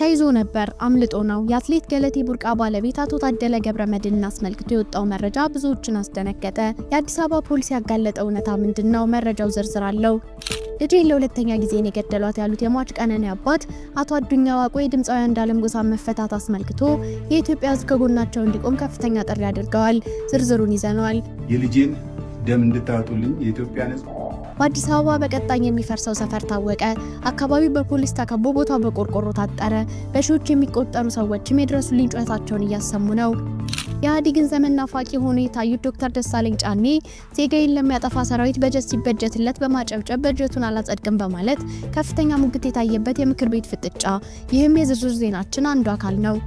ተይዞ ነበር አምልጦ ነው። የአትሌት ገለቴ ቡርቃ ባለቤት አቶ ታደለ ገብረመድህንን አስመልክቶ የወጣው መረጃ ብዙዎችን አስደነገጠ። የአዲስ አበባ ፖሊስ ያጋለጠው እውነታ ምንድነው? መረጃው ዝርዝር አለው። ልጄን ለሁለተኛ ጊዜ ነው የገደሏት ያሉት የሟች ቀነኒ አባት አቶ አዱኛ ዋቆ የድምፃዊ አንዱዓለም ጎሳን መፈታት አስመልክቶ የኢትዮጵያ ሕዝብ ከጎናቸው እንዲቆም ከፍተኛ ጥሪ አድርገዋል። ዝርዝሩን ይዘናል። የልጄን ደም እንድታወጡልኝ የኢትዮጵያ ሕዝብ። በአዲስ አበባ በቀጣይ የሚፈርሰው ሰፈር ታወቀ። አካባቢው በፖሊስ ተከቦ ቦታው በቆርቆሮ ታጠረ። በሺዎች የሚቆጠሩ ሰዎችም የድረሱልኝ ጩኸታቸውን እያሰሙ ነው። የኢህአዴግን ዘመን ናፋቂ ሆኖ የታዩት ዶክተር ደሳለኝ ጫኔ ዜጋዬን ለሚያጠፋ ሰራዊት በጀት ሲበጀትለት በማጨብጨብ በጀቱን አላጸድቅም በማለት ከፍተኛ ሙግት የታየበት የምክር ቤት ፍጥጫ። ይህም የዝርዝር ዜናችን አንዱ አካል ነው።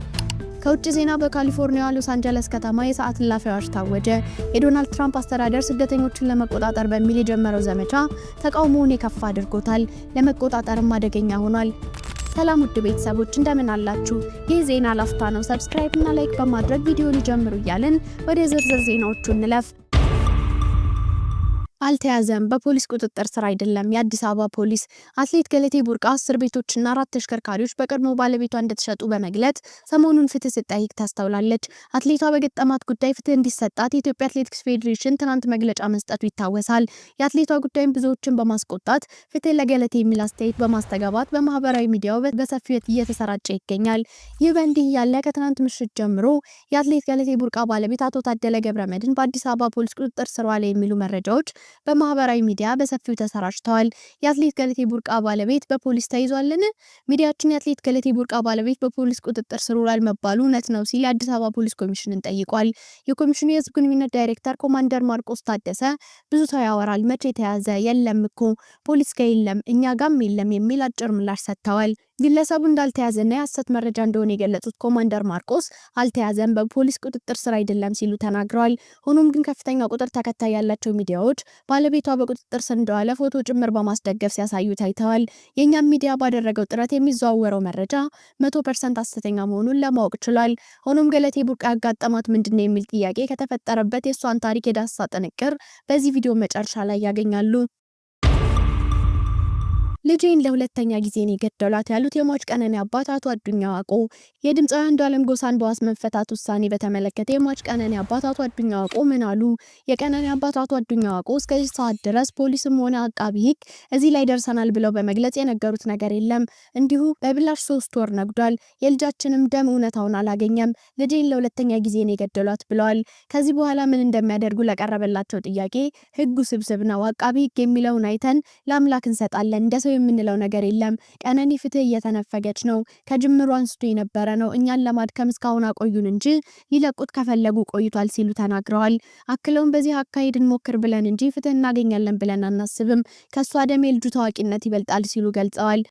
ከውጭ ዜና በካሊፎርኒያ ሎስ አንጀለስ ከተማ የሰዓት እላፊ አዋጅ ታወጀ። የዶናልድ ትራምፕ አስተዳደር ስደተኞችን ለመቆጣጠር በሚል የጀመረው ዘመቻ ተቃውሞውን የከፋ አድርጎታል። ለመቆጣጠርም አደገኛ ሆኗል። ሰላም ውድ ቤተሰቦች እንደምን አላችሁ? ይህ ዜና ላፍታ ነው። ሰብስክራይብ እና ላይክ በማድረግ ቪዲዮን ይጀምሩ እያልን ወደ ዝርዝር ዜናዎቹ እንለፍ። አልተያዘም፣ በፖሊስ ቁጥጥር ስር አይደለም። የአዲስ አበባ ፖሊስ አትሌት ገለቴ ቡርቃ 10 ቤቶችና 4 ተሽከርካሪዎች በቀድሞ ባለቤቷ እንደተሸጡ በመግለጽ ሰሞኑን ፍትህ ስትጠይቅ ታስተውላለች። አትሌቷ በገጠማት ጉዳይ ፍትህ እንዲሰጣት የኢትዮጵያ አትሌቲክስ ፌዴሬሽን ትናንት መግለጫ መስጠቱ ይታወሳል። የአትሌቷ ጉዳይም ብዙዎችን በማስቆጣት ፍትህ ለገለቴ የሚል አስተያየት በማስተጋባት በማህበራዊ ሚዲያው በሰፊው እየተሰራጨ ይገኛል። ይህ በእንዲህ ያለ ከትናንት ምሽት ጀምሮ የአትሌት ገለቴ ቡርቃ ባለቤት አቶ ታደለ ገብረመድህን በአዲስ አበባ ፖሊስ ቁጥጥር ስር ዋለ የሚሉ መረጃዎች በማህበራዊ ሚዲያ በሰፊው ተሰራጭተዋል። የአትሌት ገለቴ ቡርቃ ባለቤት በፖሊስ ተይዟልን? ሚዲያችን የአትሌት ገለቴ ቡርቃ ባለቤት በፖሊስ ቁጥጥር ስር ውሏል መባሉ እውነት ነው ሲል የአዲስ አበባ ፖሊስ ኮሚሽንን ጠይቋል። የኮሚሽኑ የህዝብ ግንኙነት ዳይሬክተር ኮማንደር ማርቆስ ታደሰ ብዙ ሰው ያወራል፣ መቼ ተያዘ? የለም እኮ ፖሊስ ጋር የለም እኛ ጋም የለም የሚል አጭር ምላሽ ሰጥተዋል። ግለሰቡ እንዳልተያዘና የሐሰት መረጃ እንደሆነ የገለጹት ኮማንደር ማርቆስ አልተያዘም፣ በፖሊስ ቁጥጥር ስር አይደለም ሲሉ ተናግረዋል። ሆኖም ግን ከፍተኛ ቁጥር ተከታይ ያላቸው ሚዲያዎች ባለቤቷ በቁጥጥር ስር እንደዋለ ፎቶ ጭምር በማስደገፍ ሲያሳዩ ታይተዋል። የኛም ሚዲያ ባደረገው ጥረት የሚዘዋወረው መረጃ 100% ሐሰተኛ መሆኑን ለማወቅ ችሏል። ሆኖም ገለቴ ቡርቃ ያጋጠማት ምንድነው የሚል ጥያቄ ከተፈጠረበት የሷን ታሪክ የዳሰሳ ጥንቅር በዚህ ቪዲዮ መጨረሻ ላይ ያገኛሉ። ልጄን ለሁለተኛ ጊዜ ነው የገደሏት ያሉት የሟች ቀነኒ አባት አቶ አዱኛ ዋቆ የድምፃዊ አንዱዓለም ጎሳን በዋስ መፈታት ውሳኔ በተመለከተ የሟች ቀነኒ አባት አቶ አዱኛ ዋቆ ምን አሉ? የቀነኒ አባት አቶ አዱኛ ዋቆ እስከዚህ ሰዓት ድረስ ፖሊስም ሆነ አቃቢ ሕግ እዚህ ላይ ደርሰናል ብለው በመግለጽ የነገሩት ነገር የለም። እንዲሁ በብላሽ 3 ወር ነግዷል። የልጃችንም ደም እውነታውን አላገኘም። ልጄን ለሁለተኛ ጊዜ ነው የገደሏት ብለዋል። ከዚህ በኋላ ምን እንደሚያደርጉ ለቀረበላቸው ጥያቄ ሕጉ ስብስብ ነው። አቃቢ ሕግ የሚለውን አይተን ለአምላክ እንሰጣለን። እንደሰው የምንለው ነገር የለም። ቀነኒ ፍትህ እየተነፈገች ነው። ከጅምሩ አንስቶ የነበረ ነው። እኛን ለማድከም እስካሁን አቆዩን እንጂ ሊለቁት ከፈለጉ ቆይቷል ሲሉ ተናግረዋል። አክለውም በዚህ አካሄድ እንሞክር ብለን እንጂ ፍትህ እናገኛለን ብለን አናስብም። ከሷ ደም የልጁ ታዋቂነት ይበልጣል ሲሉ ገልጸዋል።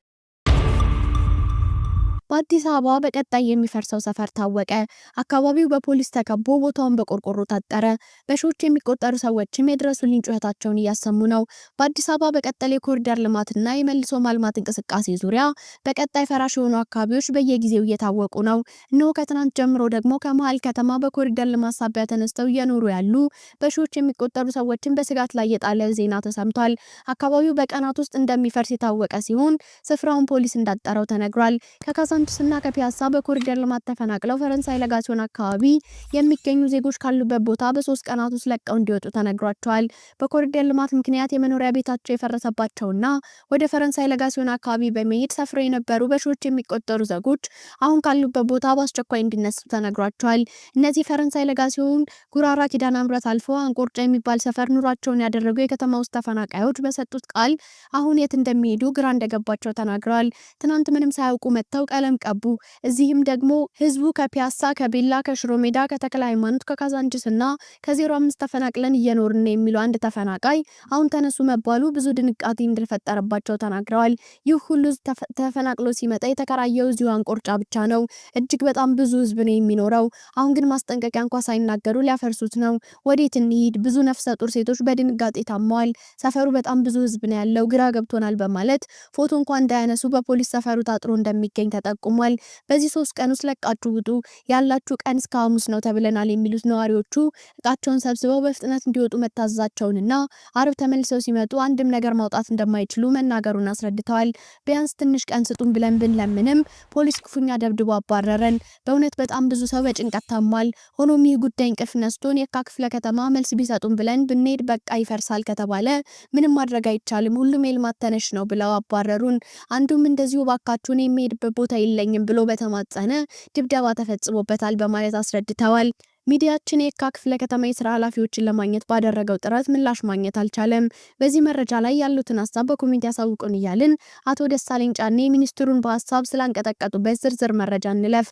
በአዲስ አበባ በቀጣይ የሚፈርሰው ሰፈር ታወቀ። አካባቢው በፖሊስ ተከቦ ቦታውን በቆርቆሮ ታጠረ። በሺዎች የሚቆጠሩ ሰዎችም የድረሱልኝ ጩኸታቸውን እያሰሙ ነው። በአዲስ አበባ በቀጠለ የኮሪደር ልማትና የመልሶ ማልማት እንቅስቃሴ ዙሪያ በቀጣይ ፈራሽ የሆኑ አካባቢዎች በየጊዜው እየታወቁ ነው። እነሆ ከትናንት ጀምሮ ደግሞ ከመሀል ከተማ በኮሪደር ልማት ሳቢያ ተነስተው እየኖሩ ያሉ በሺዎች የሚቆጠሩ ሰዎችን በስጋት ላይ የጣለ ዜና ተሰምቷል። አካባቢው በቀናት ውስጥ እንደሚፈርስ የታወቀ ሲሆን ስፍራውን ፖሊስ እንዳጠረው ተነግሯል። ከካዛንቺስና ከፒያሳ በኮሪደር ልማት ተፈናቅለው ፈረንሳይ ለጋሲዮን አካባቢ የሚገኙ ዜጎች ካሉበት ቦታ በ3 ቀናት ውስጥ ለቀው እንዲወጡ ተነግሯቸዋል። በኮሪደር ልማት ምክንያት የመኖሪያ ቤታቸው የፈረሰባቸውና ወደ ፈረንሳይ ለጋሲዮን አካባቢ በመሄድ ሰፍረው የነበሩ በሺዎች የሚቆጠሩ ዜጎች አሁን ካሉበት ቦታ በአስቸኳይ እንዲነሱ ተነግሯቸዋል። እነዚህ ፈረንሳይ ለጋሲዮን፣ ጉራራ፣ ኪዳነ ምሕረት አልፎ አንቆርጫ የሚባል ሰፈር ኑሯቸውን ያደረጉ የከተማ ውስጥ ተፈናቃዮች በሰጡት ቃል አሁን የት እንደሚሄዱ ግራ እንደገባቸው ተናግረዋል። ትናንት ምንም ሳያውቁ መጥተው ቀለም ቀቡ። እዚህም ደግሞ ህዝቡ ከፒያሳ፣ ከቤላ፣ ከሽሮ ሜዳ፣ ከተክለ ሃይማኖት፣ ከካዛንቺስና ከ05 ተፈናቅለን እየኖርን ነው የሚሉ አንድ ተፈናቃይ አሁን ተነሱ መባሉ ብዙ ድንቃጤ እንደፈጠረባቸው ተናግረዋል። ይህ ሁሉ ተፈናቅሎ ሲመጣ የተከራየው እዚሁ አንቆርጫ ብቻ ነው። እጅግ በጣም ብዙ ህዝብ ነው የሚኖረው። አሁን ግን ማስጠንቀቂያ እንኳን ሳይናገሩ ሊያፈርሱት ነው። ወዴት እንሂድ? ብዙ ነፍሰ ጡር ሴቶች በድንጋጤ ታመዋል። ሰፈሩ በጣም ብዙ ህዝብ ነው ያለው፣ ግራ ገብቶናል በማለት ፎቶ እንኳን እንዳያነሱ በፖሊስ ሰፈሩ ታጥሮ እንደሚገኝ ተጠቁሟል። ጠቁሟል። በዚህ 3 ቀን ውስጥ ለቃችሁ ውጡ፣ ያላችሁ ቀን እስከ ሐሙስ ነው ተብለናል የሚሉት ነዋሪዎቹ እቃቸውን ሰብስበው በፍጥነት እንዲወጡ መታዘዛቸውንና አርብ ተመልሰው ሲመጡ አንድም ነገር ማውጣት እንደማይችሉ መናገሩን አስረድተዋል። ቢያንስ ትንሽ ቀን ስጡን ብለን ብንለምንም ፖሊስ ክፉኛ ደብድቦ አባረረን። በእውነት በጣም ብዙ ሰው በጭንቀት ታሟል። ሆኖም ይህ ጉዳይ እንቅልፍ ነስቶን የካ ክፍለ ከተማ መልስ ቢሰጡን ብለን ብንሄድ በቃ ይፈርሳል ከተባለ ምንም ማድረግ አይቻልም፣ ሁሉም የልማት ተነሽ ነው ብለው አባረሩን። አንዱም እንደዚሁ ባካችሁን የሚሄድበት ቦታ የለኝም ብሎ በተማጸነ ድብደባ ተፈጽሞበታል በማለት አስረድተዋል። ሚዲያችን የካ ክፍለ ከተማ የስራ ኃላፊዎችን ለማግኘት ባደረገው ጥረት ምላሽ ማግኘት አልቻለም። በዚህ መረጃ ላይ ያሉትን ሀሳብ በኮሜንት ያሳውቁን እያልን አቶ ደሳለኝ ጫኔ ሚኒስትሩን በሀሳብ ስላንቀጠቀጡበት ዝርዝር መረጃ እንለፍ።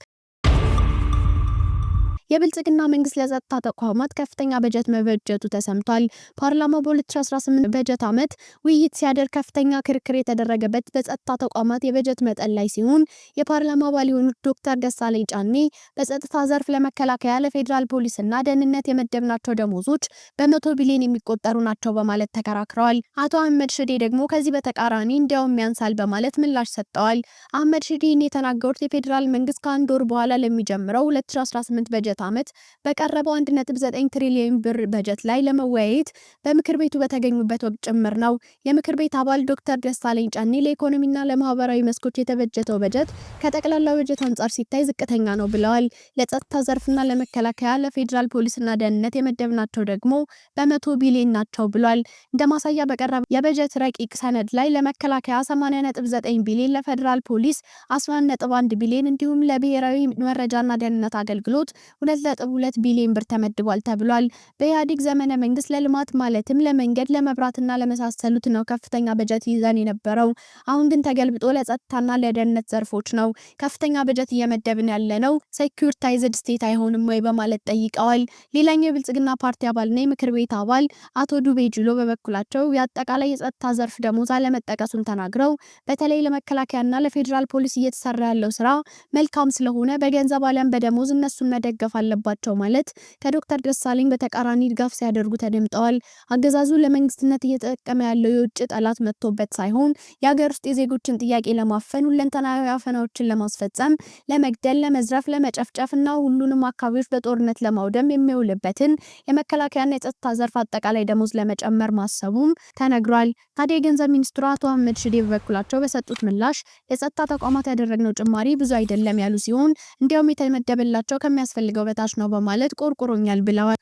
የብልጽግና መንግስት ለጸጥታ ተቋማት ከፍተኛ በጀት መበጀቱ ተሰምቷል። ፓርላማው በ2018 በጀት ዓመት ውይይት ሲያደርግ ከፍተኛ ክርክር የተደረገበት በጸጥታ ተቋማት የበጀት መጠን ላይ ሲሆን የፓርላማ አባል የሆኑት ዶክተር ደሳለኝ ጫኔ በጸጥታ ዘርፍ ለመከላከያ፣ ለፌዴራል ፖሊስና ደህንነት የመደብናቸው ደሞዞች በ100 ቢሊዮን የሚቆጠሩ ናቸው በማለት ተከራክረዋል። አቶ አህመድ ሽዴ ደግሞ ከዚህ በተቃራኒ እንዲያውም ያንሳል በማለት ምላሽ ሰጥተዋል። አህመድ ሽዴ የተናገሩት የፌዴራል መንግስት ከአንድ ወር በኋላ ለሚጀምረው 2018 በጀት ዓመት በቀረበው 1.9 ትሪሊዮን ብር በጀት ላይ ለመወያየት በምክር ቤቱ በተገኙበት ወቅት ጭምር ነው። የምክር ቤት አባል ዶክተር ደሳለኝ ጫኔ ለኢኮኖሚና ለማህበራዊ መስኮች የተበጀተው በጀት ከጠቅላላው በጀት አንጻር ሲታይ ዝቅተኛ ነው ብለዋል። ለጸጥታ ዘርፍና ለመከላከያ፣ ለፌዴራል ፖሊስና ደህንነት የመደብናቸው ደግሞ በ100 ቢሊዮን ናቸው ብሏል። እንደ ማሳያ በቀረበው የበጀት ረቂቅ ሰነድ ላይ ለመከላከያ 80.9 ቢሊዮን፣ ለፌዴራል ፖሊስ 11.1 ቢሊዮን እንዲሁም ለብሔራዊ መረጃና ደህንነት አገልግሎት 2.2 ቢሊዮን ብር ተመድቧል ተብሏል። በኢህአዴግ ዘመነ መንግስት ለልማት ማለትም ለመንገድ፣ ለመብራትና ለመሳሰሉት ነው ከፍተኛ በጀት ይዘን የነበረው። አሁን ግን ተገልብጦ ለጸጥታና ለደህንነት ዘርፎች ነው ከፍተኛ በጀት እየመደብን ያለነው። ሴኩሪታይዝድ ስቴት አይሆንም ወይ በማለት ጠይቀዋል። ሌላኛው የብልጽግና ፓርቲ አባልና የምክር ቤት አባል አቶ ዱቤ ጅሎ በበኩላቸው የአጠቃላይ የጸጥታ ዘርፍ ደሞዝ አለመጠቀሱን ተናግረው በተለይ ለመከላከያና ለፌዴራል ፖሊስ እየተሰራ ያለው ስራ መልካም ስለሆነ በገንዘብ አለም በደሞዝ እነሱን መደገፍ አለባቸው ማለት ከዶክተር ደሳለኝ በተቃራኒ ድጋፍ ሲያደርጉ ተደምጠዋል። አገዛዙ ለመንግስትነት እየተጠቀመ ያለው የውጭ ጠላት መጥቶበት ሳይሆን የሀገር ውስጥ የዜጎችን ጥያቄ ለማፈን፣ ሁለንተናዊ አፈናዎችን ለማስፈጸም፣ ለመግደል፣ ለመዝረፍ፣ ለመጨፍጨፍ እና ሁሉንም አካባቢዎች በጦርነት ለማውደም የሚውልበትን የመከላከያና የጸጥታ ዘርፍ አጠቃላይ ደሞዝ ለመጨመር ማሰቡም ተነግሯል። ታዲያ የገንዘብ ሚኒስትሩ አቶ አህመድ ሽዴ በበኩላቸው በሰጡት ምላሽ የጸጥታ ተቋማት ያደረግነው ጭማሪ ብዙ አይደለም ያሉ ሲሆን እንዲያውም የተመደበላቸው ከሚያስፈልገው በታች ነው በማለት ቆርቆሮኛል ብለዋል።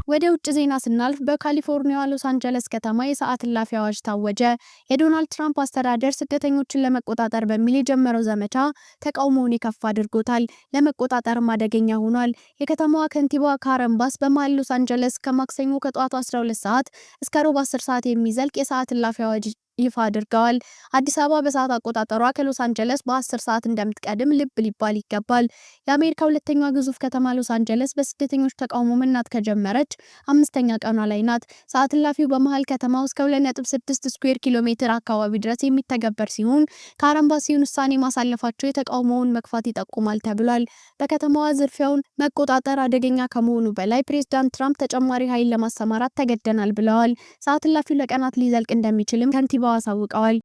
ወደ ውጭ ዜና ስናልፍ በካሊፎርኒያ ሎስ አንጀለስ ከተማ የሰዓት እላፊ አዋጅ ታወጀ። የዶናልድ ትራምፕ አስተዳደር ስደተኞችን ለመቆጣጠር በሚል የጀመረው ዘመቻ ተቃውሞውን የከፋ አድርጎታል። ለመቆጣጠርም አደገኛ ሆኗል። የከተማዋ ከንቲባ ካረን ባስ በመሃል ሎስ አንጀለስ ከማክሰኞ ከጠዋቱ 12 ሰዓት እስከ ሮብ 10 ሰዓት የሚዘልቅ የሰዓት እላፊ አዋጅ ይፋ አድርገዋል። አዲስ አበባ በሰዓት አቆጣጠሯ ከሎስ አንጀለስ በ10 ሰዓት እንደምትቀድም ልብ ሊባል ይገባል። የአሜሪካ ሁለተኛዋ ግዙፍ ከተማ ሎስ አንጀለስ በስደተኞች ተቃውሞ መናት ከጀመረች 5ኛ ቀኗ ላይ ናት። ሰዓት እላፊው በመሃል ከተማ ውስጥ ከ2.6 ስኩዌር ኪሎ ሜትር አካባቢ ድረስ የሚተገበር ሲሆን ካረን ባስን ውሳኔ ማሳለፋቸው የተቃውሞውን መክፋት ይጠቁማል ተብሏል። በከተማዋ ዝርፊያውን መቆጣጠር አደገኛ ከመሆኑ በላይ ፕሬዝዳንት ትራምፕ ተጨማሪ ኃይል ለማሰማራት ተገደናል ብለዋል። ሰዓት እላፊው ለቀናት ሊዘልቅ እንደሚችልም ከንቲባው አሳውቀዋል።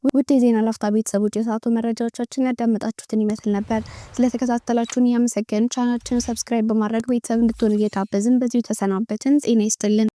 ውድ የዜና ላፍታ ቤተሰቦች የሰዓቱ መረጃዎቻችን ያዳመጣችሁትን ይመስል ነበር። ስለተከታተላችሁን እያመሰገንን ቻናላችንን ሰብስክራይብ በማድረግ ቤተሰብ እንድትሆኑ እየጋበዝን በዚሁ ተሰናበትን። ጤና ይስጥልን።